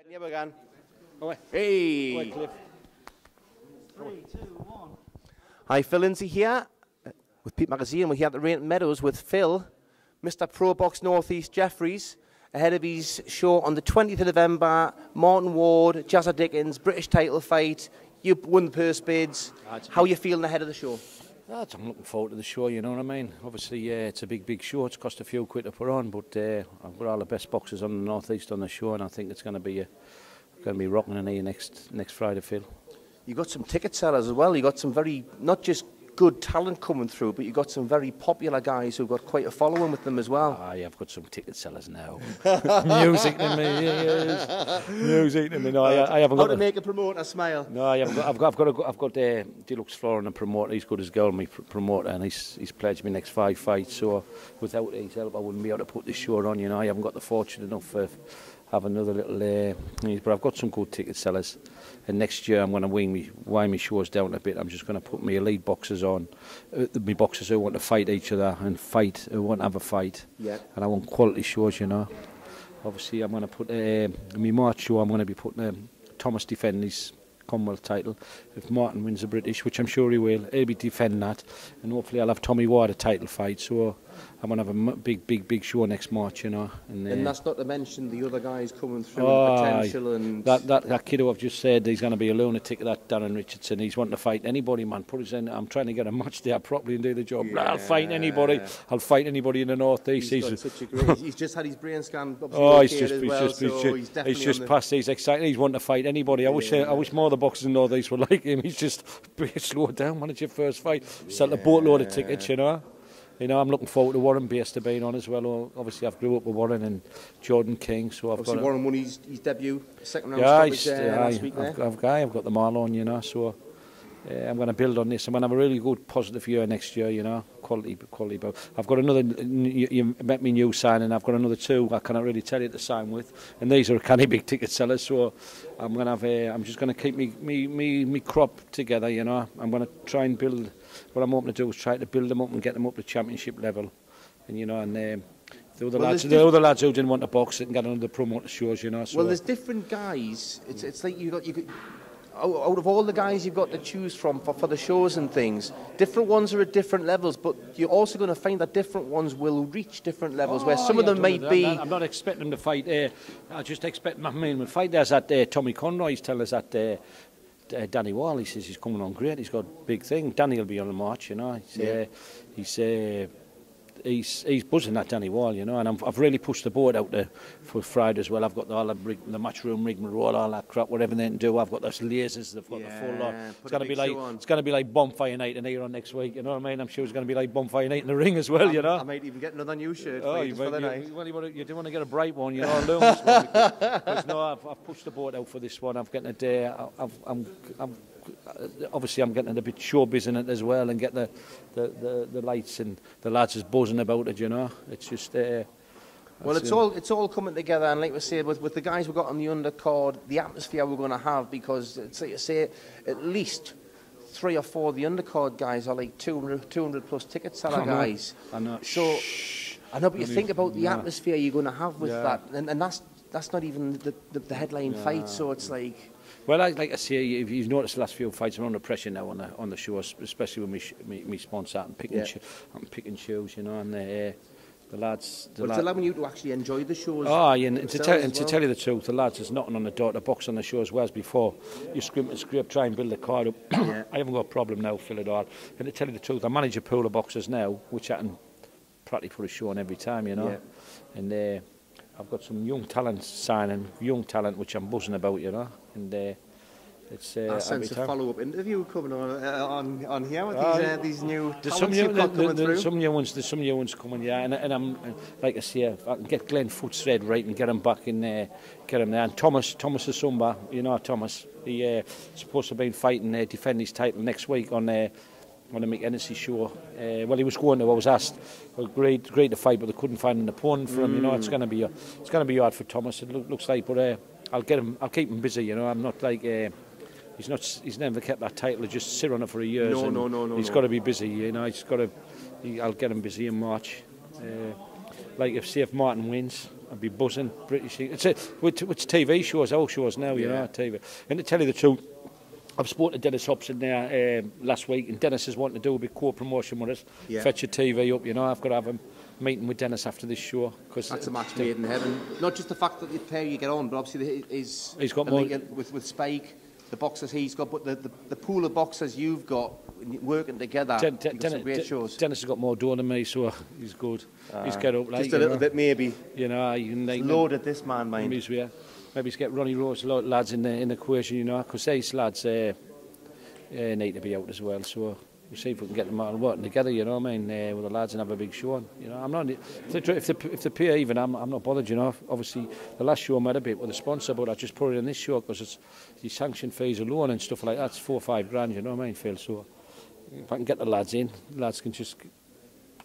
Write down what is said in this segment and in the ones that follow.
Yeah, we're gone. Away. Hey! Away, Cliff. 3, 2, 1. Hi, Phil Lindsay here with Peep Magazine. We're here at the Rainton Meadows with Phil, Mr. Pro Box Northeast Jeffries, ahead of his show on the 20th of November. Martin Ward, Jazza Dickens, British title fight. You won the purse bids. How are you feeling ahead of the show? I'm looking forward to the show, you know what I mean? Obviously, it's a big show. It's cost a few quid to put on, but I've got all the best boxers on the Northeast on the show, and I think it's going to be rocking in here next Friday, Phil. You got some ticket sellers as well. You got some very, not just good talent coming through, but you got some very popular guys who've got quite a following with them as well. I've got some ticket sellers now. Music to me, yes. Music to me. No, I haven't got. How to make a promoter smile? No, I've got Deluxe Flooring and promoter. He's good as gold, my promoter, and he's pledged me next 5 fights. So without his help, I wouldn't be able to put this show on. You know, I haven't got the fortune enough for have another little. But I've got some good ticket sellers. And next year I'm going to wind my shows down a bit. I'm just going to put my elite boxers on, my boxers who want to fight each other and fight, who want to have a fight. Yeah. And I want quality shows, you know. Obviously I'm going to put my March show. I'm going to be putting Thomas defending his Commonwealth title. If Martin wins the British, which I'm sure he will, he'll be defending that. And hopefully I'll have Tommy Ward a title fight. So I'm going to have a big show next March, you know. And that's not to mention the other guys coming through, the potential. And that kid who I've just said, he's going to be a lunatic, that Darren Richardson. He's wanting to fight anybody, man. Put his in. I'm trying to get a match there properly and do the job. Yeah. I'll fight anybody. I'll fight anybody in the North East. He's just had his brain scan. He's just passed. He's excited. He's wanting to fight anybody. I wish more of the boxers in the North East were like him. He's just slow down. When it's your first fight, sell a boatload of tickets, you know. You know, I'm looking forward to Warren based being on as well. Obviously, I've grew up with Warren and Jordan King, so Warren won his debut, second round last week. I've got them all on, you know. So I'm going to build on this. I'm going to have a really good, positive year next year, you know. Quality. But I've got another. You met me new signing. I've got another 2. I cannot really tell you to sign with, and these are kind of big ticket sellers. So I'm going to have. I'm just going to keep me crop together, you know. I'm going to try and build. What I'm hoping to do is try to build them up and get them up to championship level, and you know, and the other lads who didn't want to box it and get another promoter shows, you know. So well, there's different guys. It's like you got. Out of all the guys you've got to choose from for the shows and things, different ones are at different levels, but you're also going to find that different ones will reach different levels, where some of them might be... I'm not expecting them to fight. I just expect my main fight. There's that Tommy Conroy. He's telling us that Danny Wall, he says he's coming on great. He's got a big thing. Danny will be on the march, you know. He's buzzing that Danny Wall, you know, and I've really pushed the board out there for Friday as well. I've got all the matchroom rigmarole, all that crap, whatever they can do. I've got those lasers, they've got the full lot. It's going to be like bonfire night in here on next week, you know what I mean? I'm sure it's going to be like bonfire night in the ring as well, you know. I might even get another new shirt for the night. You do want to get a bright one, you know, a luminous one. Because no, I've pushed the board out for this one. I'm getting a day. Obviously I'm getting a bit showbiz in it as well, and get the lights, and the lads is buzzing about it, you know. It's just well, it's all coming together, and like we say, with the guys we've got on the undercard, the atmosphere we're going to have, because it's like you say, at least 3 or 4 of the undercard guys are like 200 plus ticket seller guys. I know. So I know, but you think about the atmosphere you're going to have with that, and that's not even the headline fight. So it's like. Well, like I say, if you've noticed the last few fights, I'm under pressure now on the shows, especially with me sponsor. I'm picking shows, you know, and the lads. It's allowing you to actually enjoy the shows. Oh, yeah, and to tell you the truth, the lads, there's nothing on the door to box on the shows, whereas before you scrimp and scrape, try and build the card up. I haven't got a problem now, Phil, at all. And to tell you the truth, I manage a pool of boxers now, which I can practically put a show on every time, you know. Yeah. And I've got some young talent signing, which I'm buzzing about, you know. And it's I sense a follow-up interview coming on here with these new talents you've got coming through. There's some new ones coming, yeah. And I'm like I say, if I can get Glenn Footsred right and get him back in there, get him there. And Thomas Asumba, you know Thomas, he supposed to have been fighting, defend his title next week on the McHennesy show. Well, he was going to. I was asked. Well, great to fight, but they couldn't find an opponent for him. You know, it's going to be hard for Thomas. It looks like, but I'll keep him busy. You know, I'm not like. He's never kept that title. He just sit on it for a year. No. He's got to be busy. You know, I'll get him busy in March. Like if Martin wins, I'd be buzzing. British. It's TV shows, all shows now, you know, TV. And to tell you the truth, I've spoken to Dennis Hobson there last week, and Dennis is wanting to do a big co-promotion with us. Fetch your TV up, you know. I've got to have a meeting with Dennis after this show. Cause that's a match made in heaven. Not just the fact that the pair you get on, but obviously he's got more with Spike, the boxers he's got, but the pool of boxers you've got working together. Some great shows. Dennis has got more dough than me, so he's good. He's get up like just a little bit, maybe. You know, you can loaded this man, mind. Maybe get Ronnie Rose lads in the equation, you know, because these lads need to be out as well. So we'll see if we can get them all working together, you know what I mean, with the lads and have a big show on. You know, I'm not if they pay even, I'm not bothered, you know. Obviously, the last show I made a bit with a sponsor, but I just put it in this show because it's the sanction fees alone and stuff like that. It's 4 or 5 grand, you know what I mean, Phil. So if I can get the lads in, lads can just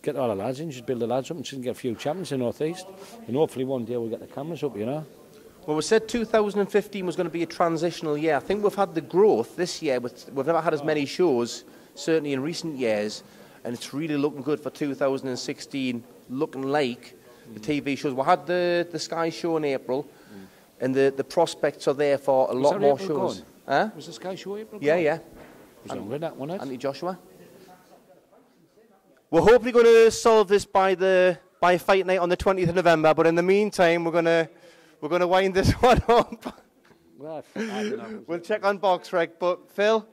get all the lads in, just build the lads up and just get a few champions in North East, and hopefully one day we'll get the cameras up, you know. Well, we said 2015 was going to be a transitional year. I think we've had the growth this year. We've never had as many shows, certainly in recent years, and it's really looking good for 2016, looking like the TV shows. We had the Sky show in April, and the prospects are there for a lot more shows. Huh? Was the Sky show April? Yeah. Was that one? Anthony Joshua. We're hopefully going to solve this by fight night on the 20th of November, but in the meantime, we're going to wind this one up. Well, I don't know. We'll check on BoxRec, but Phil?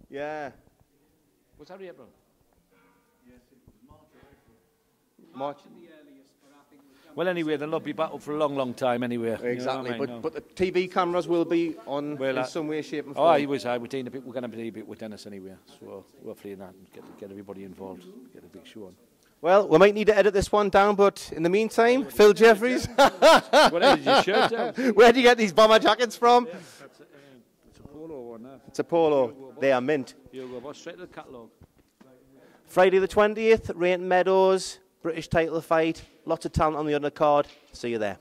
Yeah. Was that April? Yes, it was March. Well, anyway, they'll not be battled for a long, long time anyway. Exactly, you know what I mean? but the TV cameras will be on in some way, shape and form. We're going to be a bit with Dennis anyway, so hopefully in that and get everybody involved, get a big show on. Well, we might need to edit this one down, but in the meantime, Phil Jeffries. What edited your shirt down? Where do you get these bomber jackets from? Yeah, it's a polo one now. It's a polo. They are mint. You go straight to the catalogue. Friday the 20th, Rainton Meadows, British title fight. Lots of talent on the undercard. See you there.